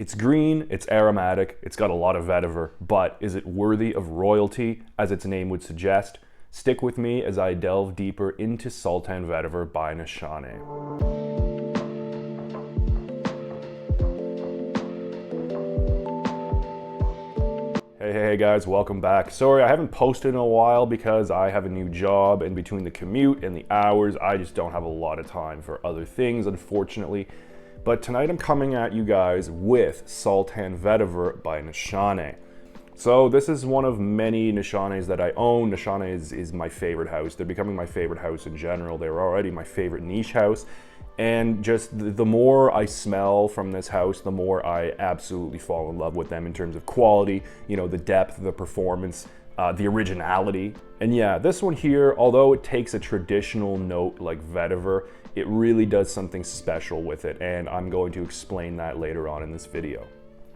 It's green, it's aromatic, it's got a lot of vetiver, but is it worthy of royalty, as its name would suggest? Stick with me as I delve deeper into Sultan Vetiver by Nishane. Hey guys, welcome back. Sorry, I haven't posted in a while because I have a new job, and between the commute and the hours, I just don't have a lot of time for other things, unfortunately. But tonight I'm coming at you guys with Sultan Vetiver by Nishane. So this is one of many Nishanes that I own. Nishane is my favorite house. They're becoming my favorite house in general. They were already my favorite niche house. And just the more I smell from this house, the more I absolutely fall in love with them in terms of quality, you know, the depth, the performance, the originality. And yeah, this one here, although it takes a traditional note like Vetiver, it really does something special with it, and I'm going to explain that later on in this video.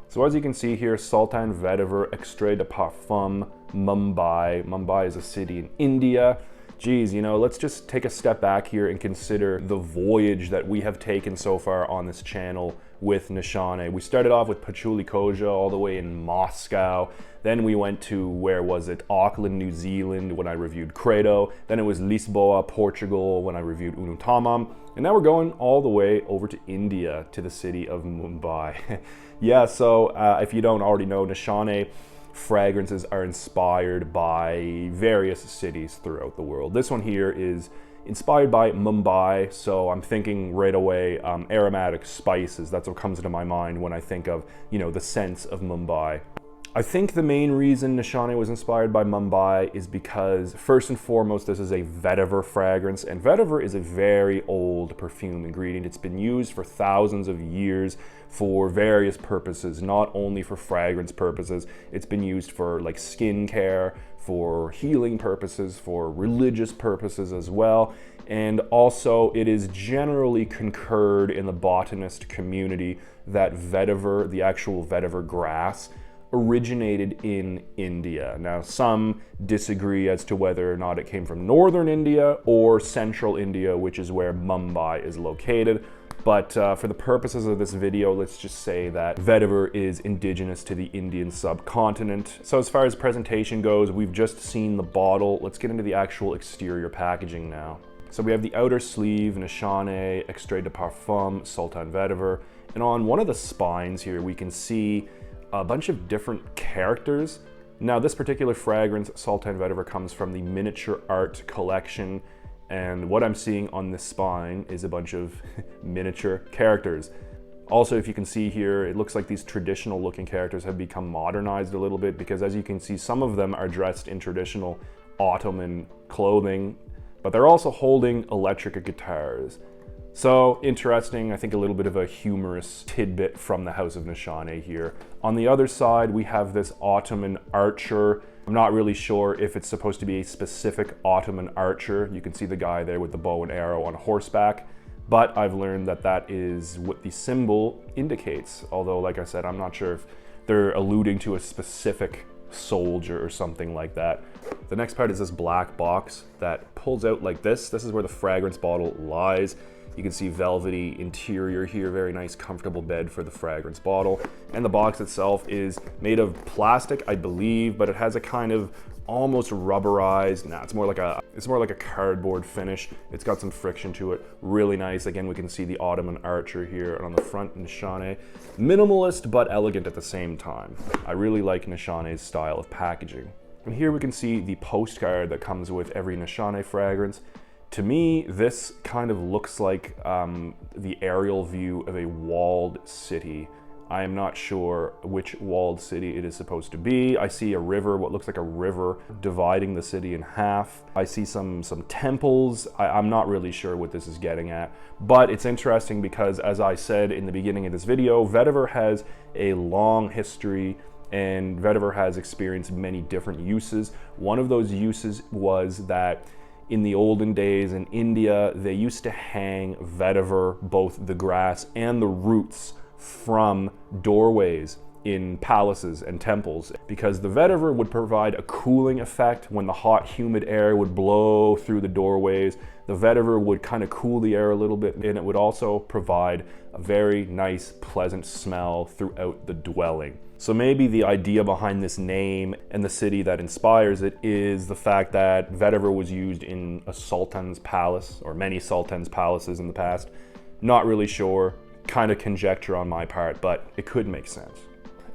So as you can see here, Sultan Vetiver Extrait de Parfum, Mumbai. Mumbai is a city in India. Geez, you know, let's just take a step back here and consider the voyage that we have taken so far on this channel with Nishane. We started off with Patchouli Koja all the way in Moscow. Then we went to, where was it? Auckland, New Zealand when I reviewed Credo. Then it was Lisboa, Portugal when I reviewed Unu Tamam. And now we're going all the way over to India, to the city of Mumbai. Yeah, so if you don't already know, Nishane fragrances are inspired by various cities throughout the world. This one here is inspired by Mumbai, so I'm thinking right away aromatic spices. That's what comes into my mind when I think of, you know, the scents of Mumbai. I think the main reason Nishane was inspired by Mumbai is because, first and foremost, this is a vetiver fragrance, and vetiver is a very old perfume ingredient. It's been used for thousands of years for various purposes, not only for fragrance purposes. It's been used for like skin care, for healing purposes, for religious purposes as well. And also it is generally concurred in the botanist community that vetiver, the actual vetiver grass, originated in India. Now, some disagree as to whether or not it came from northern India or central India, which is where Mumbai is located. But for the purposes of this video, let's just say that vetiver is indigenous to the Indian subcontinent. So as far as presentation goes, we've just seen the bottle. Let's get into the actual exterior packaging now. So we have the outer sleeve, Nishane Extrait de Parfum, Sultan Vetiver. And on one of the spines here, we can see a bunch of different characters. Now, this particular fragrance, Sultan Vetiver, comes from the Miniature Art collection, and what I'm seeing on this spine is a bunch of miniature characters. Also, if you can see here, it looks like these traditional looking characters have become modernized a little bit, because as you can see, some of them are dressed in traditional Ottoman clothing, but they're also holding electric guitars. So interesting, I think a little bit of a humorous tidbit from the House of Nishane here. On the other side, we have this Ottoman archer. I'm not really sure if it's supposed to be a specific Ottoman archer. You can see the guy there with the bow and arrow on horseback, but I've learned that that is what the symbol indicates. Although, like I said, I'm not sure if they're alluding to a specific soldier or something like that. The next part is this black box that pulls out like this. This is where the fragrance bottle lies. You can see velvety interior here, very nice, comfortable bed for the fragrance bottle. And the box itself is made of plastic, I believe, but it has a kind of almost rubberized, it's more like a cardboard finish. It's got some friction to it, really nice. Again, we can see the Ottoman archer here, and on the front, Nishane. Minimalist, but elegant at the same time. I really like Nishane's style of packaging. And here we can see the postcard that comes with every Nishane fragrance. To me, this kind of looks like the aerial view of a walled city. I am not sure which walled city it is supposed to be. I see a river, what looks like a river, dividing the city in half. I see some temples. I'm not really sure what this is getting at, but it's interesting because, as I said in the beginning of this video, vetiver has a long history, and vetiver has experienced many different uses. One of those uses was that in the olden days in India, they used to hang vetiver, both the grass and the roots, from doorways in palaces and temples, because the vetiver would provide a cooling effect when the hot, humid air would blow through the doorways. The vetiver would kind of cool the air a little bit, and it would also provide a very nice, pleasant smell throughout the dwelling. So maybe the idea behind this name and the city that inspires it is the fact that vetiver was used in a sultan's palace, or many sultans' palaces in the past. Not really sure, kind of conjecture on my part, but it could make sense.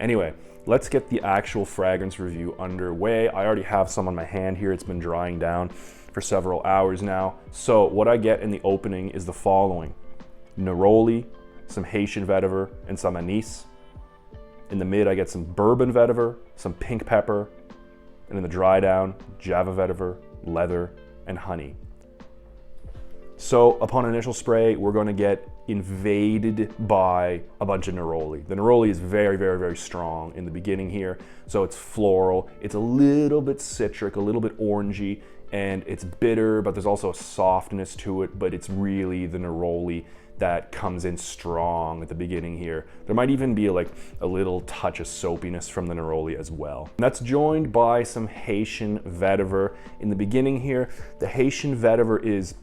Anyway, let's get the actual fragrance review underway. I already have some on my hand here. It's been drying down for several hours now. So what I get in the opening is the following: neroli, some Haitian vetiver, and some anise. In the mid, I get some bourbon vetiver, some pink pepper, and in the dry down, Java vetiver, leather, and honey. So upon initial spray, we're going to get invaded by a bunch of neroli. The neroli is very, very, very strong in the beginning here. So it's floral, it's a little bit citric, a little bit orangey, and it's bitter, but there's also a softness to it, but it's really the neroli that comes in strong at the beginning here. There might even be like a little touch of soapiness from the neroli as well. And that's joined by some Haitian vetiver. In the beginning here, the Haitian vetiver is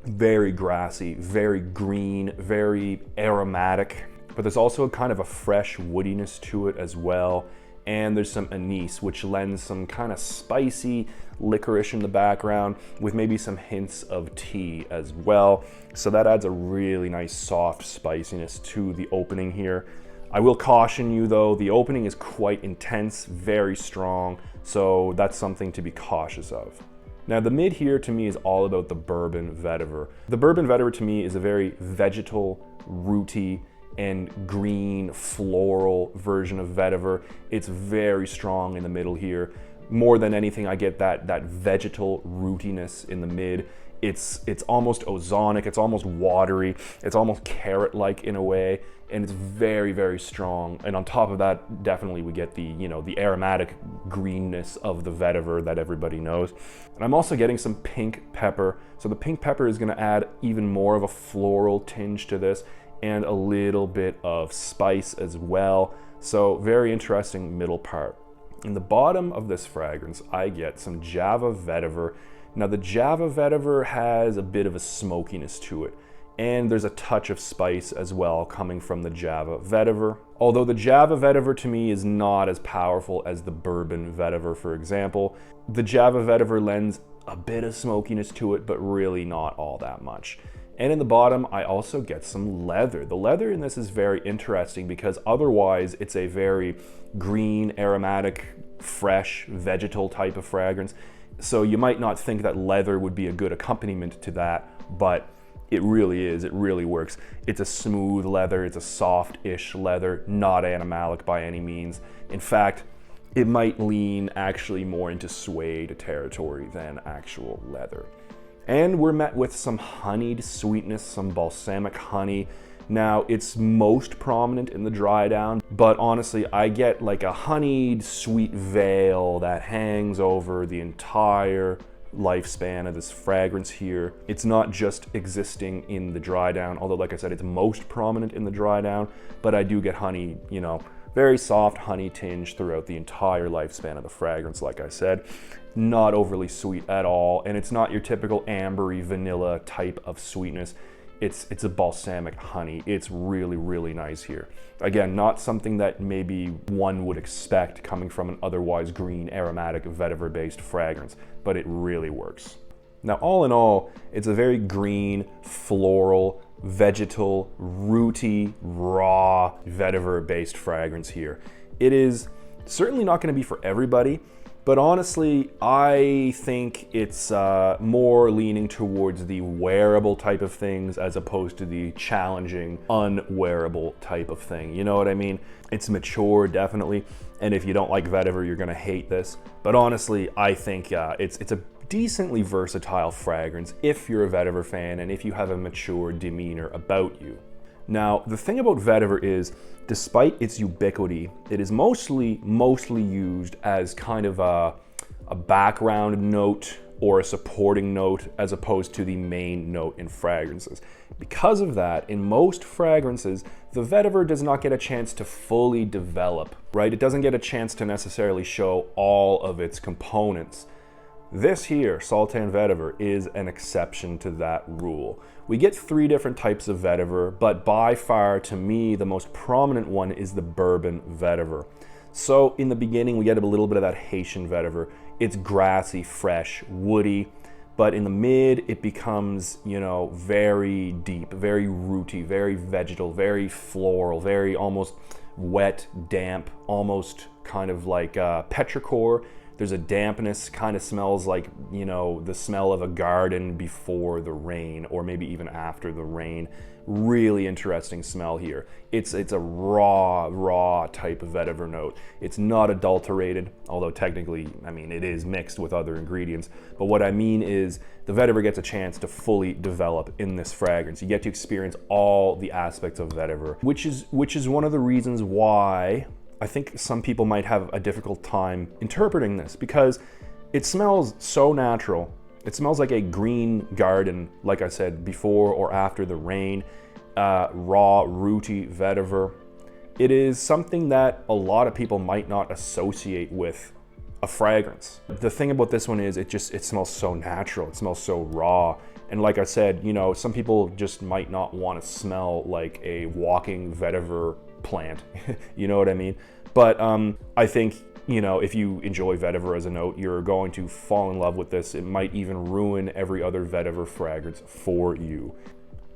very grassy, very green, very aromatic, but there's also a kind of a fresh woodiness to it as well. And there's some anise, which lends some kind of spicy licorice in the background with maybe some hints of tea as well. So that adds a really nice soft spiciness to the opening here. I will caution you though, the opening is quite intense, very strong, so that's something to be cautious of. Now the mid here to me is all about the bourbon vetiver. The bourbon vetiver to me is a very vegetal, rooty, and green floral version of vetiver. It's very strong in the middle here. More than anything, I get that vegetal rootiness in the mid. It's almost ozonic, it's almost watery, it's almost carrot-like in a way, and it's very, very strong. And on top of that, definitely we get the, you know, the aromatic greenness of the vetiver that everybody knows. And I'm also getting some pink pepper. So the pink pepper is gonna add even more of a floral tinge to this, and a little bit of spice as well. So very interesting middle part. In the bottom of this fragrance, I get some Java vetiver. Now the Java vetiver has a bit of a smokiness to it, and there's a touch of spice as well coming from the Java vetiver. Although the Java vetiver to me is not as powerful as the bourbon vetiver, for example. The Java vetiver lends a bit of smokiness to it, but really not all that much. And in the bottom, I also get some leather. The leather in this is very interesting because otherwise it's a very green, aromatic, fresh, vegetal type of fragrance. So you might not think that leather would be a good accompaniment to that, but it really is, it really works. It's a smooth leather, it's a soft-ish leather, not animalic by any means. In fact, it might lean actually more into suede territory than actual leather. And we're met with some honeyed sweetness, some balsamic honey. Now, it's most prominent in the dry down, but honestly, I get like a honeyed sweet veil that hangs over the entire lifespan of this fragrance here. It's not just existing in the dry down, although like I said, it's most prominent in the dry down, but I do get honey, you know, very soft honey tinge throughout the entire lifespan of the fragrance, like I said. Not overly sweet at all, and it's not your typical ambery vanilla type of sweetness. It's a balsamic honey. It's really, really nice here. Again, not something that maybe one would expect coming from an otherwise green, aromatic, vetiver-based fragrance, but it really works. Now, all in all, it's a very green, floral, vegetal, rooty, raw, vetiver-based fragrance here. It is certainly not going to be for everybody, but honestly, I think it's more leaning towards the wearable type of things as opposed to the challenging, unwearable type of thing. You know what I mean? It's mature, definitely, and if you don't like vetiver, you're gonna hate this. But honestly, I think it's a decently versatile fragrance if you're a vetiver fan and if you have a mature demeanor about you. Now, the thing about vetiver is, despite its ubiquity, it is mostly used as kind of a background note or a supporting note as opposed to the main note in fragrances. Because of that, in most fragrances, the vetiver does not get a chance to fully develop, right? It doesn't get a chance to necessarily show all of its components. This here, Sultan Vetiver, is an exception to that rule. We get 3 different types of vetiver, but by far, to me, the most prominent one is the bourbon vetiver. So in the beginning, we get a little bit of that Haitian vetiver. It's grassy, fresh, woody, but in the mid, it becomes, you know, very deep, very rooty, very vegetal, very floral, very almost wet, damp, almost kind of like petrichor. There's a dampness, kind of smells like, you know, the smell of a garden before the rain, or maybe even after the rain. Really interesting smell here. It's a raw type of vetiver note. It's not adulterated, although technically, I mean, it is mixed with other ingredients. But what I mean is the vetiver gets a chance to fully develop in this fragrance. You get to experience all the aspects of vetiver, which is one of the reasons why I think some people might have a difficult time interpreting this, because it smells so natural. It smells like a green garden, like I said, before or after the rain. Raw, rooty vetiver. It is something that a lot of people might not associate with a fragrance. The thing about this one is it smells so natural. It smells so raw. And like I said, you know, some people just might not want to smell like a walking vetiver plant. You know what I mean? But I think, you know, if you enjoy vetiver as a note, you're going to fall in love with this. It might even ruin every other vetiver fragrance for you.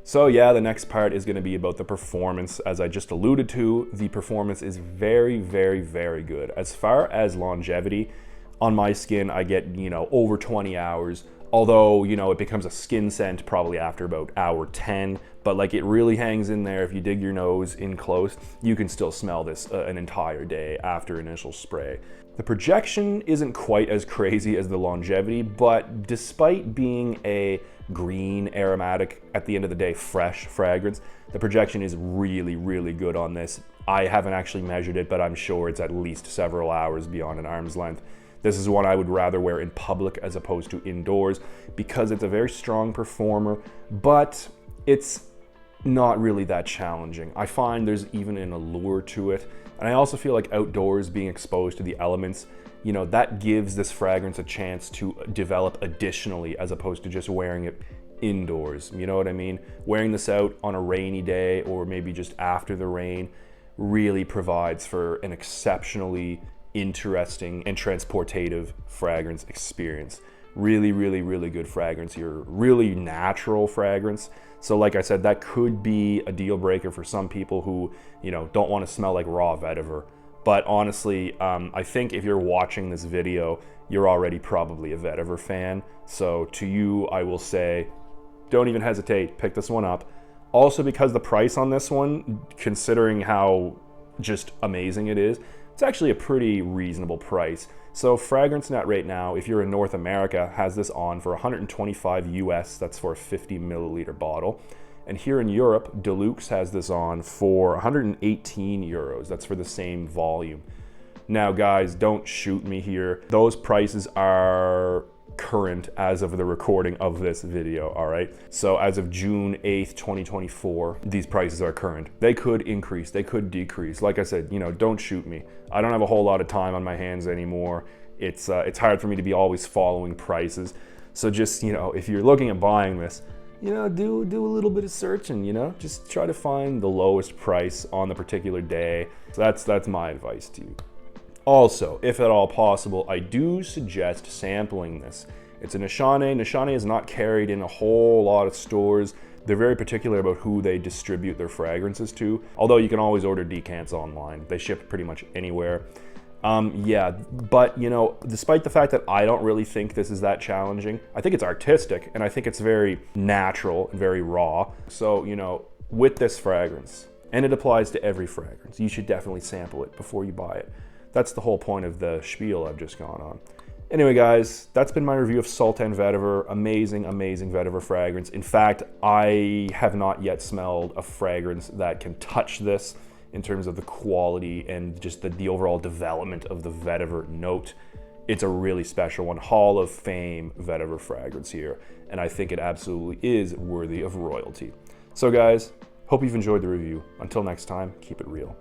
So yeah, the next part is going to be about the performance. As I just alluded to, the performance is very, very, very good. As far as longevity, on my skin, I get, you know, over 20 hours. Although, you know, it becomes a skin scent probably after about hour 10, but like it really hangs in there. If you dig your nose in close, you can still smell this an entire day after initial spray. The projection isn't quite as crazy as the longevity, but despite being a green, aromatic, at the end of the day, fresh fragrance, the projection is really, really good on this. I haven't actually measured it, but I'm sure it's at least several hours beyond an arm's length. This is one I would rather wear in public as opposed to indoors, because it's a very strong performer, but it's not really that challenging. I find there's even an allure to it. And I also feel like outdoors, being exposed to the elements, you know, that gives this fragrance a chance to develop additionally, as opposed to just wearing it indoors. You know what I mean? Wearing this out on a rainy day, or maybe just after the rain, really provides for an exceptionally interesting and transportative fragrance experience. Really, really, really good fragrance here. Really natural fragrance. So like I said, that could be a deal breaker for some people who, you know, don't want to smell like raw vetiver. But honestly, I think if you're watching this video, you're already probably a vetiver fan. So to you, I will say, don't even hesitate, pick this one up. Also, because the price on this one, considering how just amazing it is, it's actually a pretty reasonable price. So FragranceNet right now, if you're in North America, has this on for 125 US, that's for a 50 milliliter bottle. And here in Europe, Deluxe has this on for 118 euros. That's for the same volume. Now guys, don't shoot me here. Those prices are current as of the recording of this video, all right? So as of June 8th, 2024, these prices are current. They could increase, they could decrease. Like I said, you know, don't shoot me. I don't have a whole lot of time on my hands anymore. It's hard for me to be always following prices. So just, you know, if you're looking at buying this, you know, do a little bit of searching, you know? Just try to find the lowest price on the particular day. So that's my advice to you. Also, if at all possible, I do suggest sampling this. It's a Nishane. Nishane is not carried in a whole lot of stores. They're very particular about who they distribute their fragrances to, although you can always order decants online. They ship pretty much anywhere. Yeah, but you know, despite the fact that I don't really think this is that challenging, I think it's artistic and I think it's very natural and very raw. So, you know, with this fragrance, and it applies to every fragrance, you should definitely sample it before you buy it. That's the whole point of the spiel I've just gone on. Anyway, guys, that's been my review of Sultan Vetiver. Amazing, amazing vetiver fragrance. In fact, I have not yet smelled a fragrance that can touch this in terms of the quality and just the overall development of the vetiver note. It's a really special one. Hall of Fame vetiver fragrance here. And I think it absolutely is worthy of royalty. So guys, hope you've enjoyed the review. Until next time, keep it real.